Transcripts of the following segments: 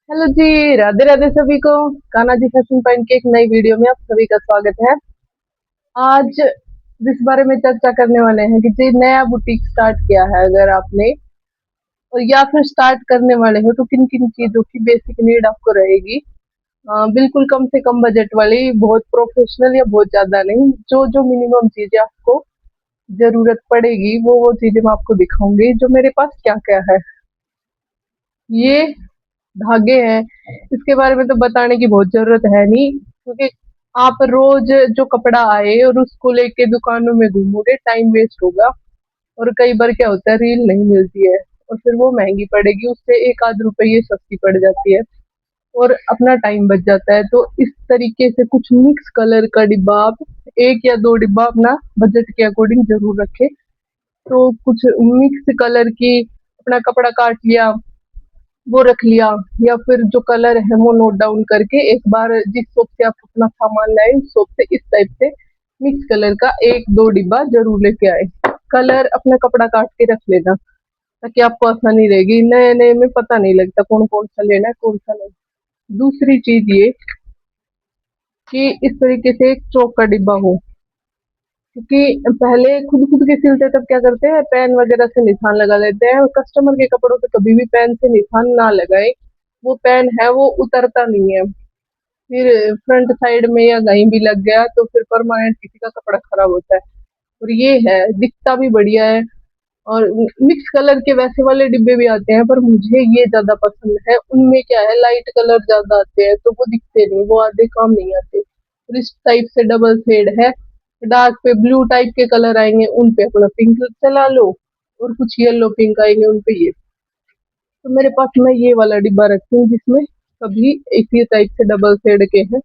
Hello जी, राधे राधे सभी को। Kanha ji fashion point की एक नई वीडियो में आप सभी का स्वागत है। आज जिस बारे में चर्चा करने वाले हैं कि जी नया बुटीक स्टार्ट किया है अगर आपने, और या फिर स्टार्ट करने वाले हो तो किन किन चीजों की बेसिक नीड आपको रहेगी। बिल्कुल कम से कम बजट वाली, बहुत प्रोफेशनल या बहुत ज्यादा नहीं, जो जो मिनिमम चीजें आपको जरूरत पड़ेगी वो चीजें मैं आपको दिखाऊंगी। जो मेरे पास क्या क्या है, ये धागे हैं, इसके बारे में तो बताने की बहुत जरूरत है नहीं, क्योंकि आप रोज जो कपड़ा आए और उसको लेके दुकानों में घूमोगे, टाइम वेस्ट होगा। और कई बार क्या होता है, रील नहीं मिलती है और फिर वो महंगी पड़ेगी, उससे एक आध रुपये सस्ती पड़ जाती है और अपना टाइम बच जाता है। तो इस तरीके से कुछ मिक्स कलर का डिब्बा आप एक या दो डिब्बा अपना बजट के अकॉर्डिंग जरूर रखें। तो कुछ मिक्स कलर की अपना कपड़ा काट लिया, वो रख लिया, या फिर जो कलर है वो नोट डाउन करके एक बार जिस शॉप से आप अपना सामान लाए उस शॉप से इस टाइप से मिक्स कलर का एक दो डिब्बा जरूर लेके आए। कलर अपना कपड़ा काट के रख लेना, ताकि आपको आसानी रहेगी। नए नए में पता नहीं लगता कौन कौन सा लेना है कौन सा नहीं। दूसरी चीज ये कि इस तरीके से एक चौक का डिब्बा हो, क्योंकि पहले खुद खुद के सिलते तब क्या करते हैं, पेन वगैरह से निशान लगा लेते हैं। कस्टमर के कपड़ों पे कभी भी पेन से निशान ना लगाए, वो पेन है वो उतरता नहीं है। फिर फ्रंट साइड में या कहीं भी लग गया तो फिर परमानेंट किसी का कपड़ा खराब होता है। और ये है, दिखता भी बढ़िया है। और मिक्स कलर के वैसे वाले डिब्बे भी आते हैं, पर मुझे ये ज्यादा पसंद है। उनमें क्या है, लाइट कलर ज्यादा आते हैं तो वो दिखते नहीं, वो आधे काम नहीं आते। और इस टाइप से डबल शेड है, डार्क पे ब्लू टाइप के कलर आएंगे, उन पे अपना पिंक चला लो, और कुछ येलो पिंक आएंगे उन पे ये। तो मेरे पास मैं ये वाला डिब्बा रखती हूँ जिसमें सभी इसी टाइप से डबल शेड के हैं।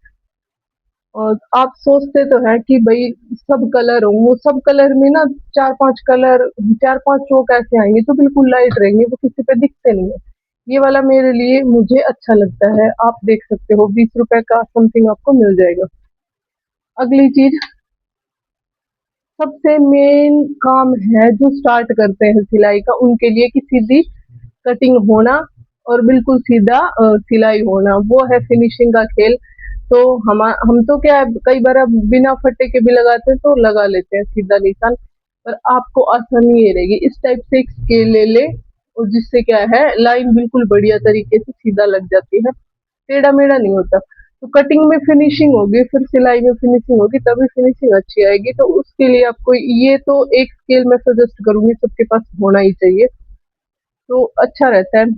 और आप सोचते तो हैं कि भाई सब कलर हो, वो सब कलर में ना चार पांच कलर, चार पांच चौक ऐसे आएंगे तो बिल्कुल लाइट रहेंगे, वो किसी पे दिखते नहीं है। ये वाला मेरे लिए मुझे अच्छा लगता है, आप देख सकते हो 20 रुपए का समथिंग आपको मिल जाएगा। अगली चीज, सबसे मेन काम है जो स्टार्ट करते हैं सिलाई का उनके लिए, कि सीधी कटिंग होना और बिल्कुल सीधा सिलाई होना, वो है फिनिशिंग का खेल। तो हम तो क्या है, कई बार अब बिना फटे के भी लगाते हैं तो लगा लेते हैं सीधा निशान। पर आपको आसानी ये रहेगी, इस टाइप से एक स्केल ले ले, और जिससे क्या है लाइन बिल्कुल बढ़िया तरीके से सीधा लग जाती है, टेढ़ा मेढ़ा नहीं होता। तो कटिंग में फिनिशिंग होगी, फिर सिलाई में फिनिशिंग होगी, तभी फिनिशिंग अच्छी आएगी। तो उसके लिए आपको ये तो एक स्केल मैं सजेस्ट करूंगी, सबके पास होना ही चाहिए, तो अच्छा रहता है।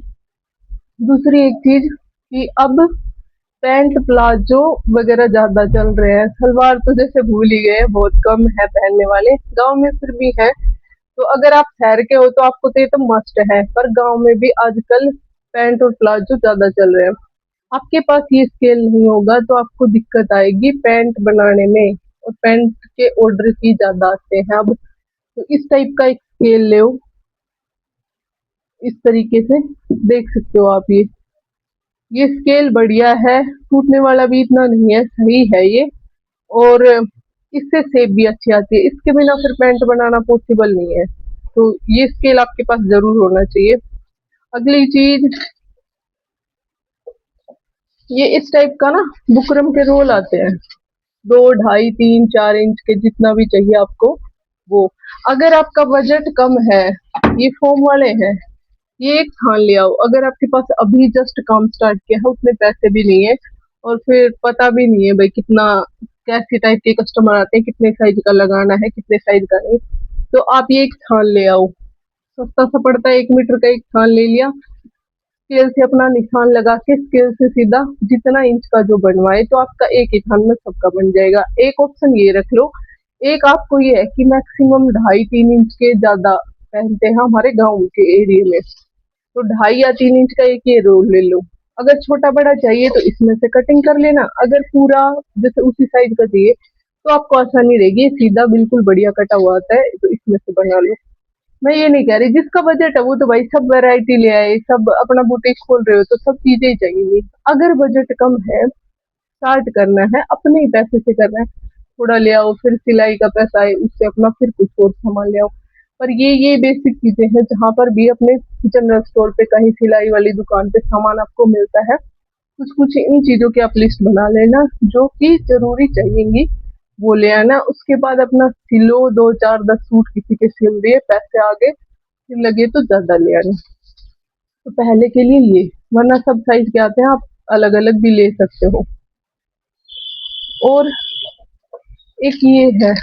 दूसरी एक चीज कि अब पैंट प्लाजो वगैरह ज्यादा चल रहे हैं, सलवार तो जैसे भूल ही गए, बहुत कम है पहनने वाले, गांव में फिर भी है। तो अगर आप शहर के हो तो आपको तो ये तो मस्ट है, पर गांव में भी आजकल पैंट और प्लाजो ज्यादा चल रहे हैं। आपके पास ये स्केल नहीं होगा तो आपको दिक्कत आएगी पैंट बनाने में, और पैंट के ऑर्डर भी ज्यादा आते हैं अब। तो इस टाइप का एक स्केल ले, इस तरीके से देख सकते हो आप ये स्केल बढ़िया है, टूटने वाला भी इतना नहीं है, सही है ये। और इससे शेप भी अच्छी आती है, इसके बिना फिर पैंट बनाना पॉसिबल नहीं है। तो ये स्केल आपके पास जरूर होना चाहिए। अगली चीज, ये इस टाइप का ना बुकरम के रोल आते हैं, दो ढाई तीन चार इंच के, जितना भी चाहिए आपको वो। अगर आपका बजट कम है, ये फोम वाले हैं, ये एक थान ले आओ। अगर आपके पास अभी जस्ट काम स्टार्ट किया है, उतने पैसे भी नहीं है, और फिर पता भी नहीं है भाई कितना, कैसे टाइप के कस्टमर आते हैं, कितने साइज का लगाना है कितने साइज का नहीं, तो आप ये एक थान ले आओ। सस्ता सा पड़ता है, 1 मीटर का एक थान ले लिया, स्केल से अपना निशान लगा के स्केल से सीधा जितना इंच का जो बनवाए, तो आपका एक ही थान में सबका बन जाएगा। एक ऑप्शन ये रख लो। एक आपको ये है कि मैक्सिमम ढाई तीन इंच के ज्यादा पहनते हैं हमारे गाँव के एरिया में, तो ढाई या 3 इंच का एक ये रोल ले लो। अगर छोटा बड़ा चाहिए तो इसमें से कटिंग कर लेना, अगर पूरा जैसे उसी साइज का चाहिए तो आपको आसानी रहेगी, ये सीधा बिल्कुल बढ़िया कटा हुआ आता है, तो इसमें से बना लो। मैं ये नहीं कह रही जिसका बजट है वो तो भाई सब वैरायटी ले आए, सब अपना बुटीक खोल रहे हो तो सब चीजें ही चाहिए। अगर बजट कम है, स्टार्ट करना है अपने ही पैसे से करना है, थोड़ा ले आओ, फिर सिलाई का पैसा है उससे अपना फिर कुछ और सामान ले आओ। पर ये बेसिक चीजें हैं जहाँ पर भी अपने जनरल स्टोर पे कहीं सिलाई वाली दुकान पे सामान आपको मिलता है। कुछ कुछ इन चीजों की आप लिस्ट बना लेना जो कि जरूरी चाहिएंगी, वो ले आना। उसके बाद अपना सिलो, 2 4 10 सूट किसी के सिल दिए, पैसे आगे फिर लगे तो ज्यादा ले आना। तो पहले के लिए ये, वरना सब साइज के आते हैं, आप अलग अलग भी ले सकते हो। और एक ये है,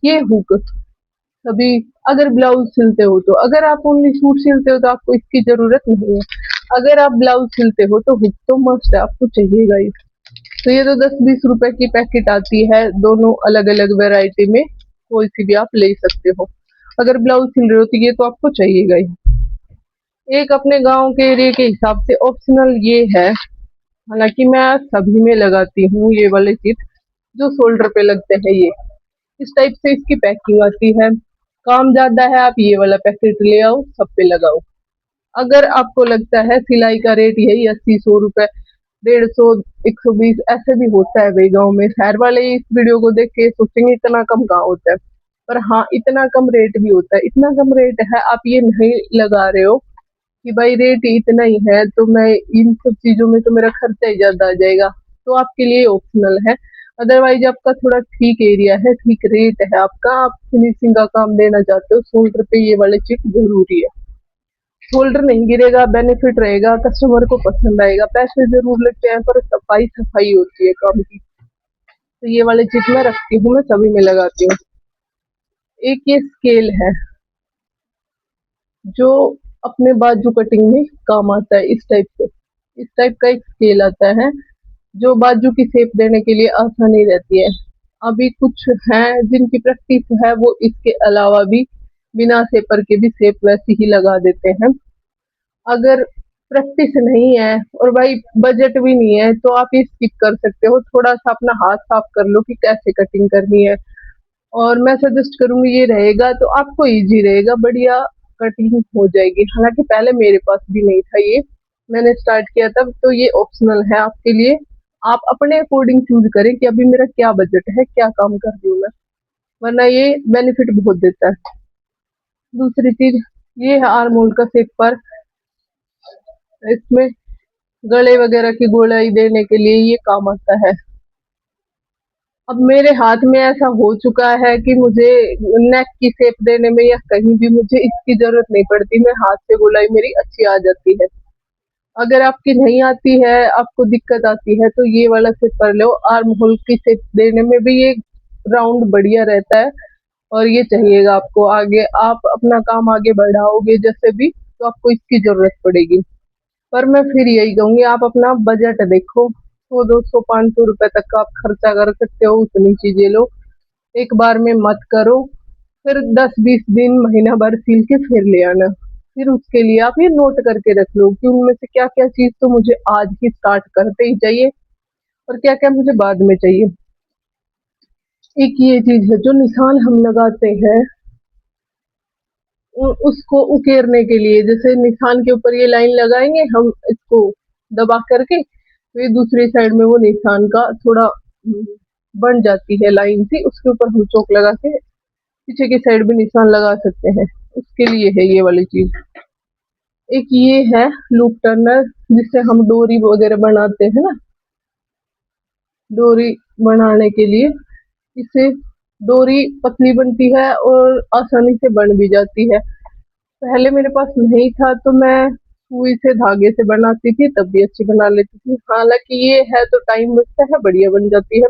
ये हुक, कभी अगर ब्लाउज सिलते हो तो, अगर आप ओनली सूट सिलते हो तो आपको इसकी जरूरत नहीं है। अगर आप ब्लाउज सिलते हो तो हुक तो मस्ट है, आपको चाहिएगा ही। तो ये तो 10 20 रुपए की पैकेट आती है, दोनों अलग अलग वैरायटी में, कोई सी भी आप ले सकते हो। अगर ब्लाउज सिल रहे हो तो ये तो आपको चाहिएगा ही। एक अपने गांव के एरिया के हिसाब से ऑप्शनल ये है, हालांकि मैं सभी में लगाती हूँ ये वाले चिट, जो शोल्डर पे लगते हैं ये। इस टाइप से इसकी पैकिंग आती है, काम ज्यादा है आप ये वाला पैकेट ले आओ, सब पे लगाओ। अगर आपको लगता है सिलाई का रेट यही 80 100 रुपए, 150 120 ऐसे भी होता है भाई गाँव में, शहर वाले इस वीडियो को देख के सोचेंगे इतना कम कहाँ होता है। पर हाँ, इतना कम रेट भी होता है। इतना कम रेट है, आप ये नहीं लगा रहे हो कि भाई रेट इतना ही है तो मैं इन सब चीजों में तो मेरा खर्चा ही ज्यादा आ जाएगा, तो आपके लिए ऑप्शनल है। अदरवाइज आपका थोड़ा ठीक एरिया है, ठीक रेट है आपका, आप फिनिशिंग का काम देना चाहते हो, शोल्डर पे ये वाले चिप जरूरी है। शोल्डर नहीं गिरेगा, बेनिफिट रहेगा, कस्टमर को पसंद आएगा। पैसे जरूर लगते हैं पर सफाई सफाई होती है काम की। तो ये वाले चिप मैं रखती हूँ, मैं सभी में लगाती हूँ। एक ये स्केल है जो अपने बाजू कटिंग में काम आता है, इस टाइप से। इस टाइप का एक स्केल आता है जो बाजू की शेप देने के लिए आसानी रहती है। अभी कुछ हैं जिनकी प्रैक्टिस है, वो इसके अलावा भी बिना शेपर के भी शेप वैसी ही लगा देते हैं। अगर प्रैक्टिस नहीं है और भाई बजट भी नहीं है तो आप ये स्किप कर सकते हो, थोड़ा सा अपना हाथ साफ कर लो कि कैसे कटिंग करनी है। और मैं सजेस्ट करूंगी ये रहेगा तो आपको इजी रहेगा, बढ़िया कटिंग हो जाएगी। हालांकि पहले मेरे पास भी नहीं था ये, मैंने स्टार्ट किया तब, तो ये ऑप्शनल है आपके लिए। आप अपने अकॉर्डिंग चूज करें कि अभी मेरा क्या बजट है, क्या काम कर रही हूँ मैं, वरना ये बेनिफिट बहुत देता है। दूसरी चीज ये है आर्म होल का शेप पर, इसमें गले वगैरह की गोलाई देने के लिए ये काम आता है। अब मेरे हाथ में ऐसा हो चुका है कि मुझे नेक की शेप देने में या कहीं भी मुझे इसकी जरूरत नहीं पड़ती, मैं हाथ से गोलाई मेरी अच्छी आ जाती है। अगर आपकी नहीं आती है, आपको दिक्कत आती है, तो ये वाला शेप कर लो। आर्म होल की शेप देने में भी ये राउंड बढ़िया रहता है, और ये चाहिएगा आपको। आगे आप अपना काम आगे बढ़ाओगे जैसे भी, तो आपको इसकी जरूरत पड़ेगी। पर मैं फिर यही कहूंगी, आप अपना बजट देखो, 100 200 500 रुपए तक का आप खर्चा कर सकते हो, उतनी चीजें लो। एक बार में मत करो, फिर 10 20 दिन महीना भर सील के फिर ले आना। फिर उसके लिए आप ये नोट करके रख लो कि उनमें से क्या क्या चीज तो मुझे आज ही स्टार्ट करते ही चाहिए और क्या क्या मुझे बाद में चाहिए। एक ये चीज है जो निशान हम लगाते हैं, उसको उकेरने के लिए, जैसे निशान के ऊपर ये लाइन लगाएंगे हम, इसको दबा करके तो ये दूसरी साइड में वो निशान का थोड़ा बन जाती है लाइन सी, उसके ऊपर हम चौक लगा के पीछे की साइड भी निशान लगा सकते हैं। उसके लिए है ये वाली चीज। एक ये है लूप टर्नर, जिससे हम डोरी वगैरह बनाते हैं ना, डोरी बनाने के लिए इससे डोरी पतली बनती है और आसानी से बन भी जाती है। पहले मेरे पास नहीं था तो मैं सुई से धागे से बनाती थी, तब भी अच्छी बना लेती थी। हालांकि ये है तो टाइम बचता है, बढ़िया बन जाती है।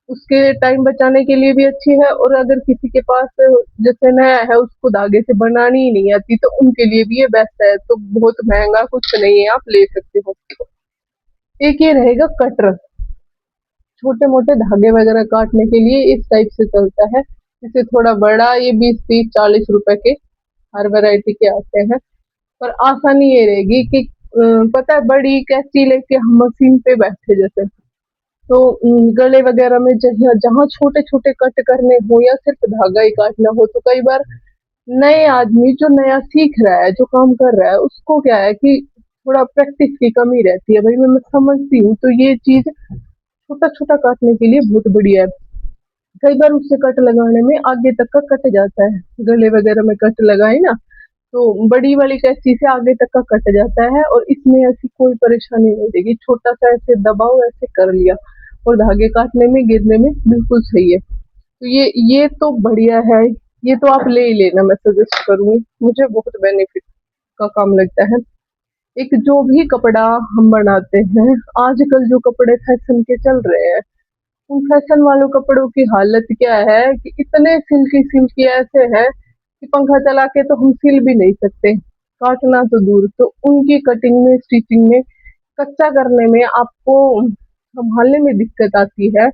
उसके टाइम बचाने के लिए भी अच्छी है, और अगर किसी के पास जैसे नया है उसको धागे से बनानी ही नहीं आती तो उनके लिए भी ये बेस्ट है। तो बहुत महंगा कुछ नहीं है, आप ले सकते हो। एक ये रहेगा कटर, छोटे मोटे धागे वगैरह काटने के लिए इस टाइप से चलता है। इसे थोड़ा बड़ा, ये 20 30 40 रुपए के हर वैरायटी के आते हैं। पर आसानी ये रहेगी कि पता है, बड़ी कैंची लेके हम मशीन पे बैठे जैसे, तो गले वगैरह में जहाँ जहाँ छोटे छोटे कट करने हो या सिर्फ धागा ही काटना हो, तो कई बार नए आदमी जो नया सीख रहा है, जो काम कर रहा है, उसको क्या है कि थोड़ा प्रैक्टिस की कमी रहती है। भाई मैं समझती हूँ, तो ये चीज छोटा छोटा काटने के लिए बहुत बढ़िया है। कई बार उससे कट लगाने में आगे तक का कट जाता है, गले वगैरह में कट लगाए ना, तो बड़ी वाली कैंची से आगे तक का कट जाता है, और इसमें ऐसी कोई परेशानी नहीं देगी। छोटा सा ऐसे दबाओ, ऐसे कर लिया, और धागे काटने में गिरने में बिल्कुल सही है। तो ये तो बढ़िया है, ये तो आप ले ही लेना, मैं सजेस्ट करूंगी, मुझे बहुत बेनिफिट का काम लगता है। एक जो भी कपड़ा हम बनाते हैं, आजकल जो कपड़े फैशन के चल रहे हैं, उन फैशन वालों कपड़ों की हालत क्या है कि इतने सिल्की सिल्की ऐसे हैं कि पंखा चला के तो हम सिल भी नहीं सकते, काटना तो दूर। तो उनकी कटिंग में, स्टिचिंग में, कच्चा करने में आपको संभालने में दिक्कत आती है।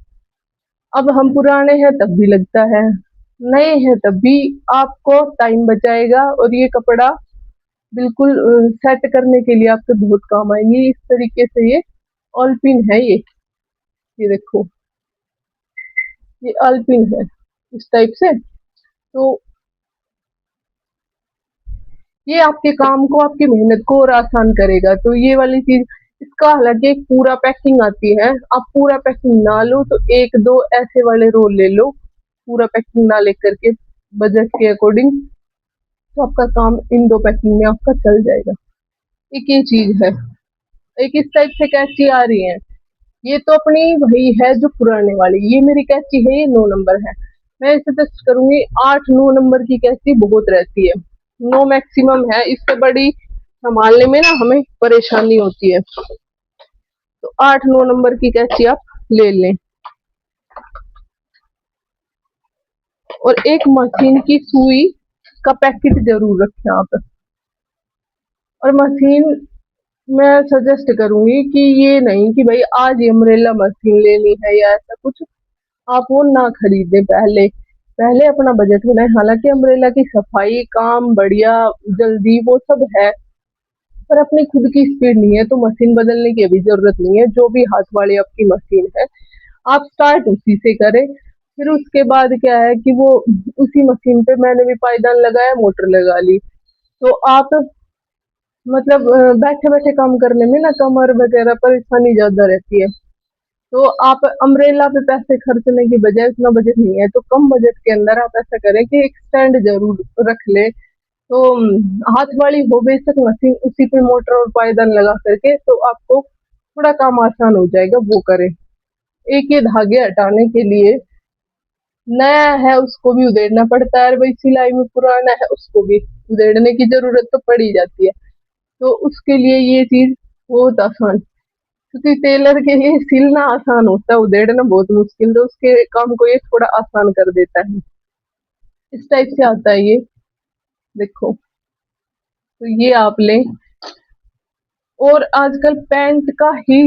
अब हम पुराने हैं तब भी लगता है, नए हैं तब भी आपको टाइम बचाएगा, और ये कपड़ा बिल्कुल सेट करने के लिए आपके बहुत काम आएंगे। इस तरीके से ये ऑलपिन है, ये देखो, ये ऑलपिन है इस टाइप से। तो ये आपके काम को, आपकी मेहनत को और आसान करेगा। तो ये वाली चीज, इसका हालांकि एक पूरा पैकिंग आती है, आप पूरा पैकिंग ना लो तो एक दो ऐसे वाले रोल ले लो, पूरा पैकिंग ना लेकर के, बजट के अकॉर्डिंग। तो आपका काम इन दो पैकिंग में आपका चल जाएगा। एक ये चीज है। एक इस टाइप से कैची आ रही है, ये तो अपनी वही है जो पुराने वाली। ये मेरी कैची है, ये 9 नंबर है। मैं सजेस्ट करूंगी 8-9 नंबर की कैची बहुत रहती है, 9 मैक्सिमम है, इससे बड़ी संभालने में ना हमें परेशानी होती है। तो 8-9 नंबर की कैची आप ले लें। और एक मशीन की सुई का पैकेट जरूर रखें आप। और मशीन मैं सजेस्ट करूंगी कि ये नहीं कि भाई आज ही अम्ब्रेला मशीन लेनी है या ऐसा कुछ, आप वो ना खरीदे। पहले पहले अपना बजट बनाए। हालांकि अम्ब्रेला की सफाई, काम बढ़िया, जल्दी, वो सब है, पर अपनी खुद की स्पीड नहीं है, तो मशीन बदलने की अभी जरूरत नहीं है। जो भी हाथ वाली आपकी मशीन है, आप स्टार्ट उसी से करें। फिर उसके बाद क्या है कि वो उसी मशीन पे मैंने भी पायदान लगाया, मोटर लगा ली, तो आप मतलब बैठे बैठे काम करने में ना कमर वगैरह परेशानी ज्यादा रहती है। तो आप अम्ब्रेला पे पैसे खर्चने की बजाय, उतना बजट नहीं है तो कम बजट के अंदर आप ऐसा करें कि एक स्टैंड जरूर रख ले। तो हाथ वाली हो बेशक मशीन, उसी पे मोटर और पायदान लगा करके, तो आपको थोड़ा काम आसान हो जाएगा, वो करें। एक ये धागे हटाने के लिए, नया है उसको भी उधेड़ना पड़ता है, और भाई सिलाई में पुराना है उसको भी उधेड़ने की जरूरत तो पड़ ही जाती है। तो उसके लिए ये चीज बहुत आसान, क्योंकि टेलर के लिए सिलना आसान होता है, उधेड़ना बहुत मुश्किल, तो उसके काम को ये थोड़ा आसान कर देता है। इस टाइप से आता है ये, देखो। तो ये आप लें। और आजकल पैंट का ही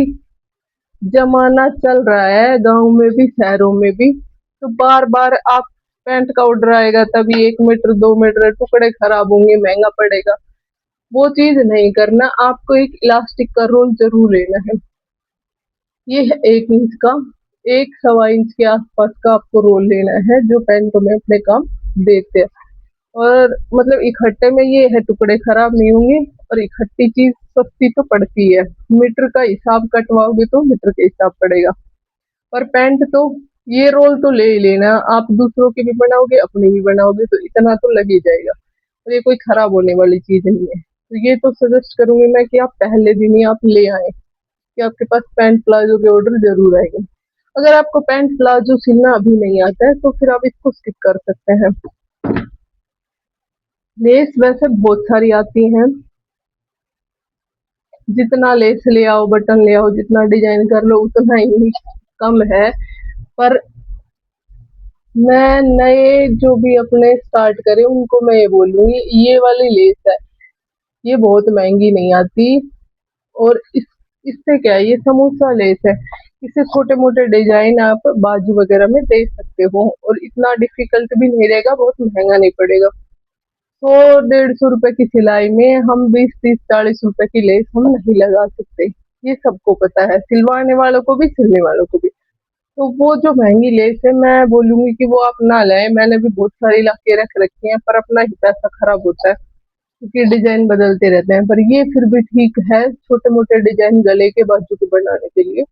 जमाना चल रहा है, गांव में भी शहरों में भी। तो बार बार आप पैंट का ऑर्डर आएगा तभी 1 मीटर 2 मीटर टुकड़े खराब होंगे, महंगा पड़ेगा। वो चीज नहीं करना, आपको एक इलास्टिक का रोल जरूर लेना है। ये है 1 इंच का, 1 सवा इंच के आसपास का आपको रोल लेना है, जो पैंटों में अपने काम देते हैं। और मतलब इकट्ठे में ये है, टुकड़े खराब नहीं होंगे, और इकट्ठी चीज सस्ती तो पड़ती है। मीटर का हिसाब कटवाओगे तो मीटर के हिसाब पड़ेगा। पर पैंट तो ये रोल तो ले ही लेना, आप दूसरों की भी बनाओगे, अपनी भी बनाओगे, तो इतना तो लग ही जाएगा, और ये कोई खराब होने वाली चीज नहीं है। तो ये तो सजेस्ट करूंगी मैं कि आप पहले दिन ही आप ले आए, कि आपके पास पैंट प्लाजो के ऑर्डर जरूर आएंगे। अगर आपको पैंट प्लाजो सिलना अभी नहीं आता है तो फिर आप इसको स्किप कर सकते हैं। लेस वैसे बहुत सारी आती हैं, जितना लेस ले आओ, बटन ले आओ, जितना डिजाइन कर लो उतना ही कम है। पर मैं नए जो भी अपने स्टार्ट करे उनको मैं ये बोलूंगी, ये वाली लेस है, ये बहुत महंगी नहीं आती। और इससे क्या है, ये समोसा लेस है, इससे छोटे मोटे डिजाइन आप बाजू वगैरह में दे सकते हो, और इतना डिफिकल्ट भी नहीं रहेगा, बहुत महंगा नहीं पड़ेगा। 100-150 रुपए की सिलाई में हम 20-30-40 रुपए की लेस हम नहीं लगा सकते, ये सबको पता है, सिलवाने वालों को भी, सिलने वालों को भी। तो वो जो महंगी लेस है, मैं बोलूंगी कि वो आप ना लाए। मैंने भी बहुत सारी ला के रख रखी है, पर अपना ही पैसा खराब होता है, क्योंकि डिजाइन बदलते रहते हैं। पर ये फिर भी ठीक है, छोटे मोटे डिजाइन गले के, बाजू के बनाने के लिए,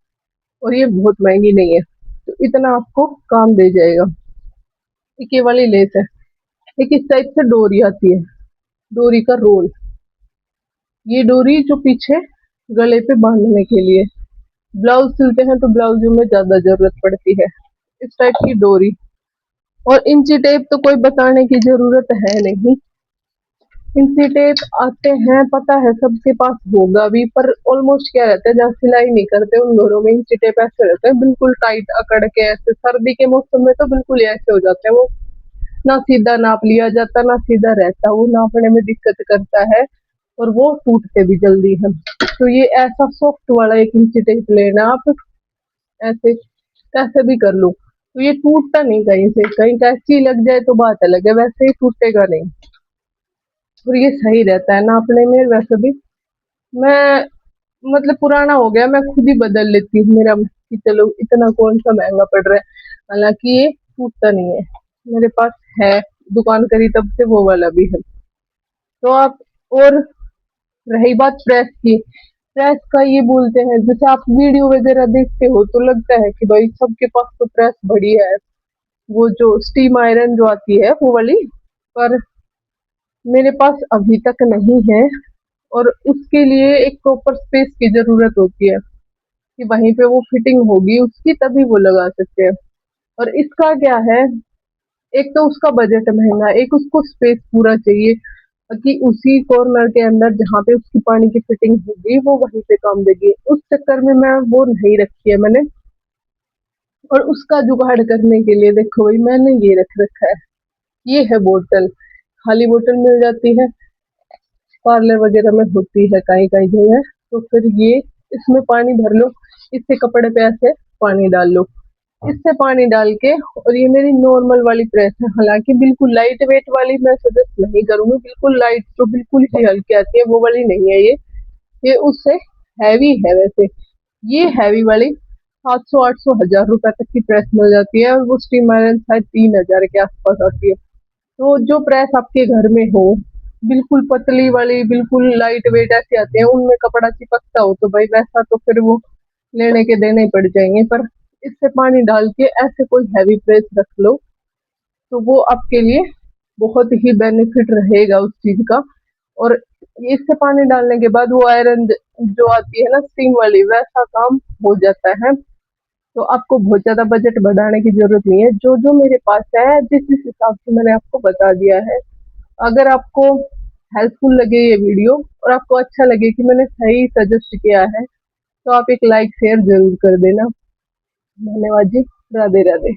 और ये बहुत महंगी नहीं है। तो इतना आपको काम दे जाएगा। एक ये वाली लेस है, एक इस टाइप से डोरी आती है, डोरी का रोल। ये डोरी जो पीछे गले पे बांधने के लिए, ब्लाउज सिलते हैं तो ब्लाउजों में ज्यादा जरूरत पड़ती है, इस टाइप की डोरी। और इंची टेप तो कोई बताने की जरूरत है नहीं, इंची टेप आते हैं, पता है सबके पास होगा भी, पर ऑलमोस्ट क्या रहता है, जहाँ सिलाई नहीं करते उन घरों में इंची टेप ऐसे रहते हैं बिल्कुल टाइट अकड़ के, ऐसे सर्दी के मौसम में तो बिल्कुल ही ऐसे हो जाते हैं वो, ना सीधा नाप लिया जाता ना सीधा रहता, वो नापने में दिक्कत करता है और वो टूटते भी जल्दी है। तो ये ऐसा सॉफ्ट वाला एक इंची टेप लेना आप, ऐसे कैसे भी कर लो, तो ये टूटता नहीं कहीं से, कहीं कैंची लग जाए तो बात अलग है, वैसे ही टूटेगा नहीं और ये सही रहता है नापने में। वैसे भी मैं मतलब पुराना हो गया, मैं खुद ही बदल लेती हूँ मेरा, कि चलो इतना कौन सा महंगा पड़ रहा है, हालांकि ये टूटता नहीं है, मेरे पास है, दुकान करी तब से वो वाला भी है। तो आप, और रही बात प्रेस की, प्रेस का ये बोलते हैं, जैसे आप वीडियो वगैरह देखते हो तो लगता है कि भाई सबके पास तो प्रेस बढ़िया है, वो जो स्टीम आयरन जो आती है वो वाली, पर मेरे पास अभी तक नहीं है, और उसके लिए एक प्रॉपर स्पेस की जरूरत होती है कि वहीं पे वो फिटिंग होगी उसकी, तभी वो लगा सकते हैं। और इसका क्या है, एक तो उसका बजट महंगा, एक उसको स्पेस पूरा चाहिए कि उसी कॉर्नर के अंदर जहाँ पे उसकी पानी की फिटिंग होगी वो वहीं पे काम देगी, उस चक्कर में मैं वो नहीं रखी है मैंने। और उसका जुगाड़ करने के लिए देखो भाई मैंने ये रख रखा है, ये है बोतल, खाली बोतल मिल जाती है, पार्लर वगैरह में होती है कहीं कहीं जो है, तो फिर ये इसमें पानी भर लो, इससे कपड़े पे ऐसे पानी डाल लो, इससे पानी डाल के, और ये मेरी नॉर्मल वाली प्रेस है, हालांकि बिल्कुल लाइट वेट वाली मैं सजेस्ट नहीं करूंगी, बिल्कुल लाइट तो बिल्कुल ही हल्की आती है वो वाली नहीं है ये उससे हैवी है वैसे, ये हैवी वाली 700 800 1000 रुपए तक की प्रेस मिल जाती है, और वो स्टीम आयरन शायद 3000 के आसपास आती है। तो जो प्रेस आपके घर में हो, बिल्कुल पतली वाली बिल्कुल लाइट वेट ऐसी आती है, उनमें कपड़ा चिपकता हो तो भाई वैसा तो फिर वो लेने के देने ही पड़ जाएंगे, पर इससे पानी डाल के ऐसे कोई हैवी प्रेस रख लो तो वो आपके लिए बहुत ही बेनिफिट रहेगा उस चीज का। और इससे पानी डालने के बाद वो आयरन जो आती है ना स्टीम वाली, वैसा काम हो जाता है। तो आपको बहुत ज्यादा बजट बढ़ाने की जरूरत नहीं है, जो जो मेरे पास है जिस जिस हिसाब से मैंने आपको बता दिया है। अगर आपको हेल्पफुल लगे ये वीडियो और आपको अच्छा लगे कि मैंने सही सजेस्ट किया है, तो आप एक लाइक शेयर जरूर कर देना। धन्यवाद जी। राधे राधे।